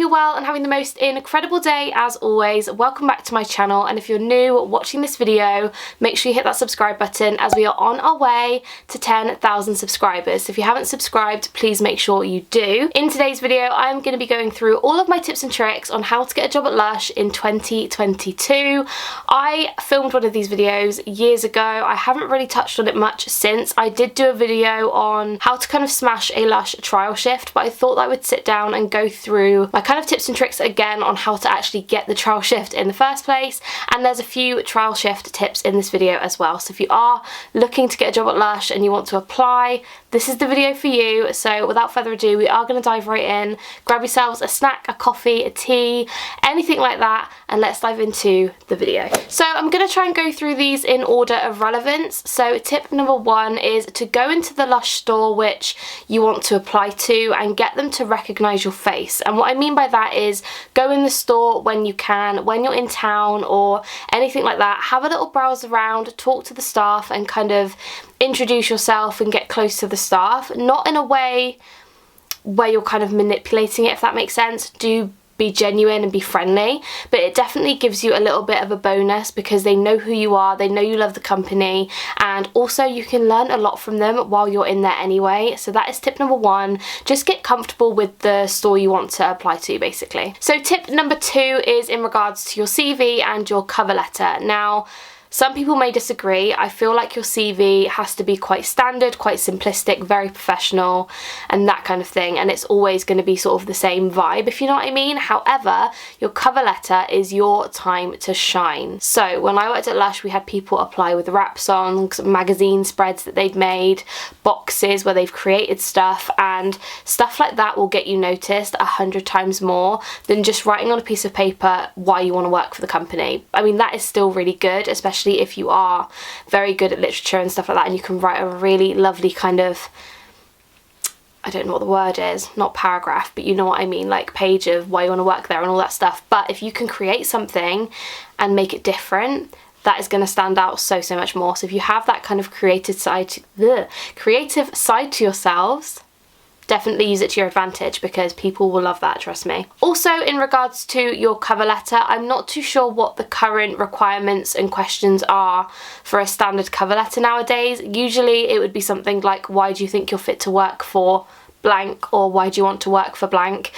you're well and having the most incredible day as always. Welcome back to my channel, and if you're new watching this video, make sure you hit that subscribe button as we are on our way to 10,000 subscribers. So if you haven't subscribed, please make sure you do. In today's video, I'm going to be going through all of my tips and tricks on how to get a job at LUSH in 2022. I filmed one of these videos years ago. I haven't really touched on it much since. I did do a video on how to kind of smash a LUSH trial shift, but I thought that I would sit down and go through my kind of tips and tricks again on how to actually get the trial shift in the first place. And there's a few trial shift tips in this video as well. So if you are looking to get a job at LUSH and you want to apply, this is the video for you. So without further ado, we are going to dive right in. Grab yourselves a snack, a coffee, a tea, anything like that, and let's dive into the video. So I'm going to try and go through these in order of relevance. So tip number one is to go into the LUSH store which you want to apply to and get them to recognise your face. And what I mean by that is go in the store when you can, when you're in town or anything like that. Have a little browse around, talk to the staff and kind of introduce yourself and get close to the staff. Not in a way where you're kind of manipulating it, if that makes sense. Do be genuine and be friendly, but it definitely gives you a little bit of a bonus because they know who you are, they know you love the company, and also you can learn a lot from them while you're in there anyway. So that is tip number one. Just get comfortable with the store you want to apply to, basically. So tip number two is in regards to your CV and your cover letter. Now, some people may disagree. I feel like your CV has to be quite standard, quite simplistic, very professional and that kind of thing, and it's always going to be sort of the same vibe, if you know what I mean. However, your cover letter is your time to shine. So when I worked at LUSH, we had people apply with rap songs, magazine spreads that they've made, boxes where they've created stuff, and stuff like that will get you noticed 100 times more than just writing on a piece of paper why you want to work for the company. I mean, that is still really good, especially if you are very good at literature and stuff like that, and you can write a really lovely kind of, I don't know what the word is, not paragraph, but you know what I mean, like page of why you want to work there and all that stuff. But if you can create something and make it different, that is going to stand out so much more. So if you have that kind of creative side to yourselves, definitely use it to your advantage because people will love that, trust me. Also, in regards to your cover letter, I'm not too sure what the current requirements and questions are for a standard cover letter nowadays. Usually it would be something like, why do you think you're fit to work for blank, or why do you want to work for blank?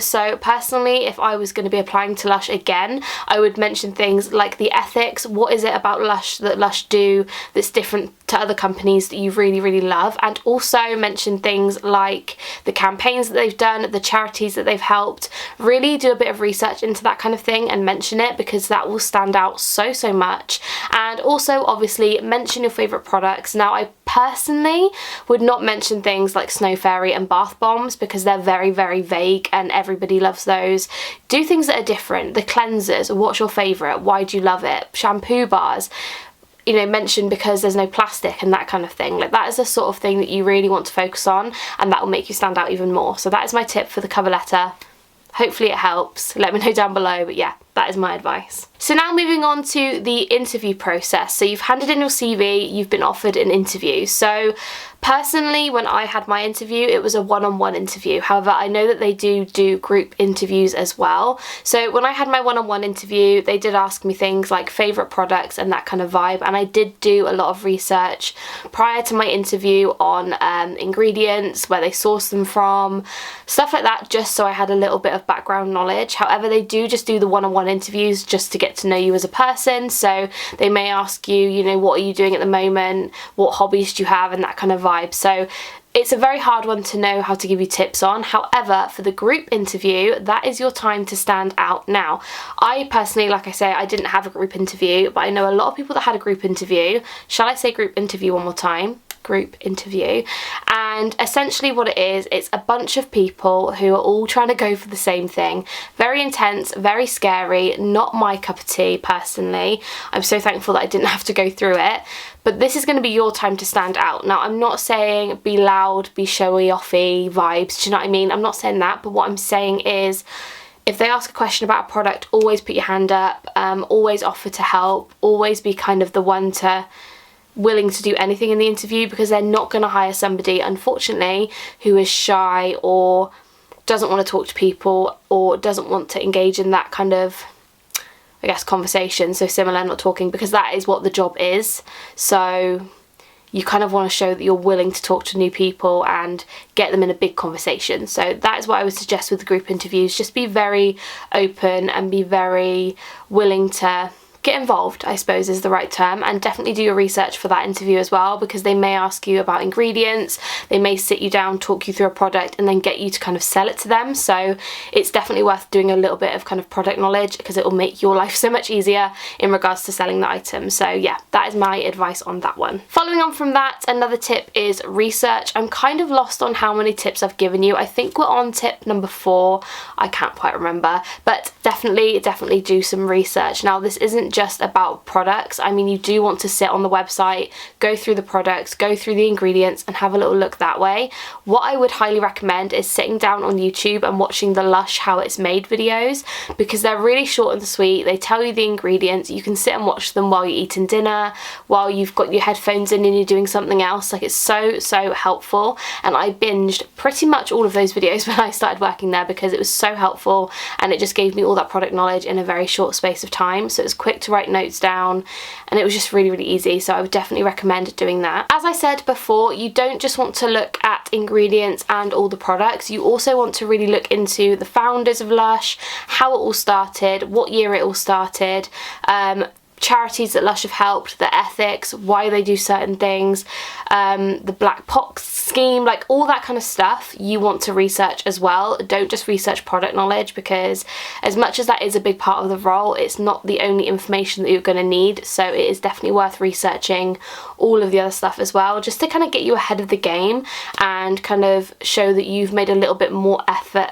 So personally, if I was going to be applying to LUSH again, I would mention things like the ethics. What is it about LUSH that LUSH do that's different to other companies that you really love? And also mention things like the campaigns that they've done, the charities that they've helped. Really do a bit of research into that kind of thing and mention it, because that will stand out so much. And also obviously mention your favourite products. Now, I personally would not mention things like Snow Fairy and bath bombs because they're very vague and everybody loves those. Do things that are different. The cleansers, what's your favourite? Why do you love it? Shampoo bars, you know, mention because there's no plastic and that kind of thing. Like, that is the sort of thing that you really want to focus on, and that will make you stand out even more. So that is my tip for the cover letter. Hopefully it helps. Let me know down below, but yeah, that is my advice. So now moving on to the interview process. So you've handed in your CV, you've been offered an interview. So personally, when I had my interview, it was a one-on-one interview. However, I know that they do group interviews as well. So when I had my one-on-one interview, they did ask me things like favourite products and that kind of vibe. And I did do a lot of research prior to my interview on ingredients, where they source them from, stuff like that, just so I had a little bit of background knowledge. However, they do just do the one-on-one interviews just to get to know you as a person. So they may ask you, you know, what are you doing at the moment? What hobbies do you have? And that kind of vibe. So it's a very hard one to know how to give you tips on. However, for the group interview, that is your time to stand out. Now, I personally, like I say, I didn't have a group interview, but I know a lot of people that had a group interview. Shall I say group interview one more time? Group interview. And essentially what it is, it's a bunch of people who are all trying to go for the same thing. Very intense, very scary, not my cup of tea personally. I'm so thankful that I didn't have to go through it. But this is going to be your time to stand out. Now, I'm not saying be loud, be showy offy vibes, do you know what I mean? I'm not saying that, but what I'm saying is, if they ask a question about a product, always put your hand up, always offer to help, always be kind of the one to willing to do anything in the interview, because they're not going to hire somebody, unfortunately, who is shy or doesn't want to talk to people or doesn't want to engage in that kind of, I guess, conversation. So similar, not talking, because that is what the job is. So you kind of want to show that you're willing to talk to new people and get them in a big conversation. So that is what I would suggest with the group interviews. Just be very open and be very willing to get involved, I suppose is the right term, and definitely do your research for that interview as well, because they may ask you about ingredients, they may sit you down, talk you through a product and then get you to kind of sell it to them. So it's definitely worth doing a little bit of kind of product knowledge, because it will make your life so much easier in regards to selling the item. So yeah, that is my advice on that one. Following on from that, another tip is research. I'm kind of lost on how many tips I've given you. I think we're on tip number 4, I can't quite remember, but definitely do some research. Now this isn't just about products. I mean, you do want to sit on the website, go through the products, go through the ingredients and have a little look that way. What I would highly recommend is sitting down on YouTube and watching the LUSH how it's made videos, because they're really short and sweet. They tell you the ingredients, you can sit and watch them while you're eating dinner, while you've got your headphones in and you're doing something else. Like, it's so helpful, and I binged pretty much all of those videos when I started working there because it was so helpful and it just gave me all that product knowledge in a very short space of time. So it was quick to write notes down and it was just really easy. So I would definitely recommend doing that. As I said before, you don't just want to look at ingredients and all the products, you also want to really look into the founders of LUSH, how it all started, what year it all started, charities that LUSH have helped, the ethics, why they do certain things, the black pox scheme, like all that kind of stuff you want to research as well. Don't just research product knowledge, because as much as that is a big part of the role, it's not the only information that you're going to need. So it is definitely worth researching all of the other stuff as well, just to kind of get you ahead of the game and kind of show that you've made a little bit more effort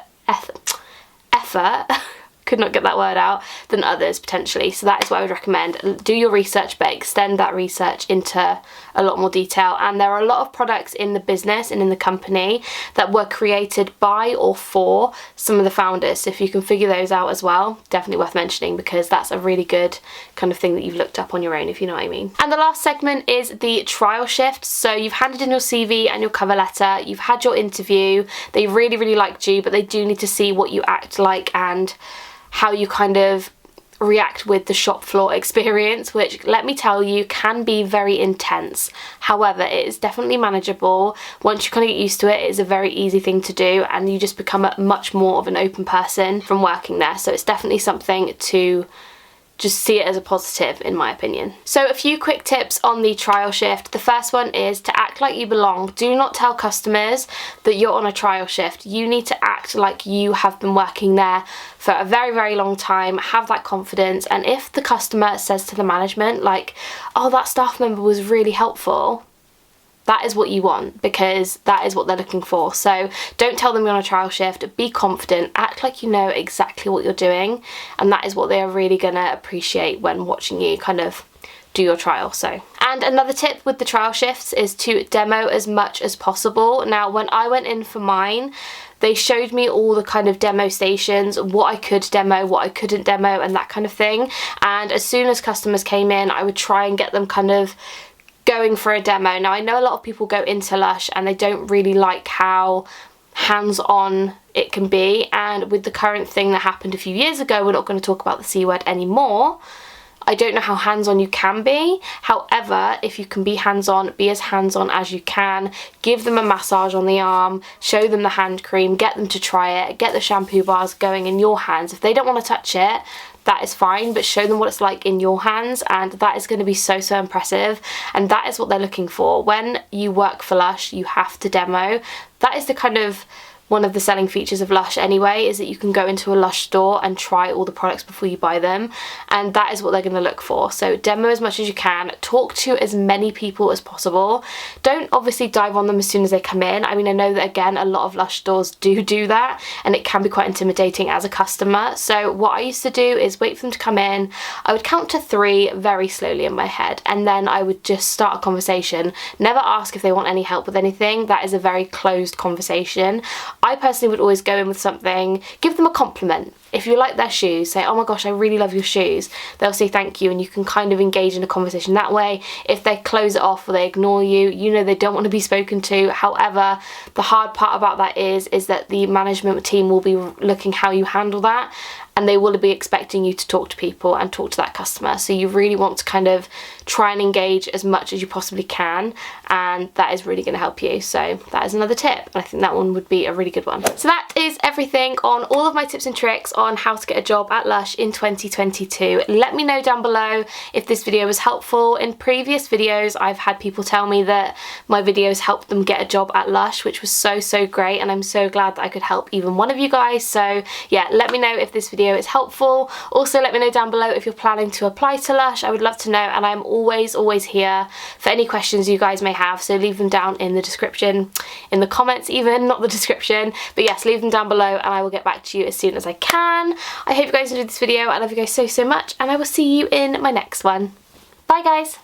could not get that word out, than others potentially. So that is what I would recommend. Do your research, but extend that research into a lot more detail. And there are a lot of products in the business and in the company that were created by or for some of the founders. So if you can figure those out as well, definitely worth mentioning, because that's a really good kind of thing that you've looked up on your own, if you know what I mean. And the last segment is the trial shift. So you've handed in your CV and your cover letter, you've had your interview, they really liked you, but they do need to see what you act like and how you kind of react with the shop floor experience, which, let me tell you, can be very intense. However, it is definitely manageable. Once you kind of get used to it, it's a very easy thing to do, and you just become a much more of an open person from working there. So it's definitely something to just see it as a positive, in my opinion. So a few quick tips on the trial shift. The first one is to act like you belong. Do not tell customers that you're on a trial shift. You need to act like you have been working there for a very long time, have that confidence, and if the customer says to the management like, oh, that staff member was really helpful, that is what you want, because that is what they're looking for. So don't tell them you're on a trial shift, be confident, act like you know exactly what you're doing, and that is what they are really gonna appreciate when watching you kind of do your trial. So, and another tip with the trial shifts is to demo as much as possible. Now, when I went in for mine, they showed me all the kind of demo stations, what I could demo, what I couldn't demo, and that kind of thing. And as soon as customers came in, I would try and get them kind of going for a demo. Now, I know a lot of people go into LUSH and they don't really like how hands-on it can be, and with the current thing that happened a few years ago, we're not going to talk about the C word anymore, I don't know how hands-on you can be. However, if you can be hands-on, be as hands-on as you can. Give them a massage on the arm, show them the hand cream, get them to try it, get the shampoo bars going in your hands. If they don't want to touch it, that is fine, but show them what it's like in your hands, and that is going to be so impressive, and that is what they're looking for. When you work for LUSH, you have to demo. That is the kind of one of the selling features of LUSH anyway, is that you can go into a LUSH store and try all the products before you buy them, and that is what they're going to look for. So demo as much as you can, talk to as many people as possible. Don't obviously dive on them as soon as they come in. I mean, I know that again, a lot of LUSH stores do that, and it can be quite intimidating as a customer. So what I used to do is wait for them to come in. I would count to 3 very slowly in my head, and then I would just start a conversation. Never ask if they want any help with anything. That is a very closed conversation. I personally would always go in with something, give them a compliment. if you like their shoes, say, oh my gosh, I really love your shoes, they'll say thank you, and you can kind of engage in a conversation that way. If they close it off or they ignore you, you know they don't want to be spoken to. However, the hard part about that is that the management team will be looking how you handle that, and they will be expecting you to talk to people and talk to that customer. So you really want to kind of try and engage as much as you possibly can, and that is really going to help you. So that is another tip, and I think that one would be a really good one. So that is everything on all of my tips and tricks on how to get a job at Lush in 2022. Let me know down below if this video was helpful. In previous videos, I've had people tell me that my videos helped them get a job at Lush, which was so great, and I'm so glad that I could help even one of you guys. So yeah, let me know if this video is helpful. Also, let me know down below if you're planning to apply to Lush. I would love to know, and I'm always here for any questions you guys may have, so leave them down in the description, in the comments even, not the description, but yes, leave them down below and I will get back to you as soon as I can. I hope you guys enjoyed this video. I love you guys so much, and I will see you in my next one. Bye guys.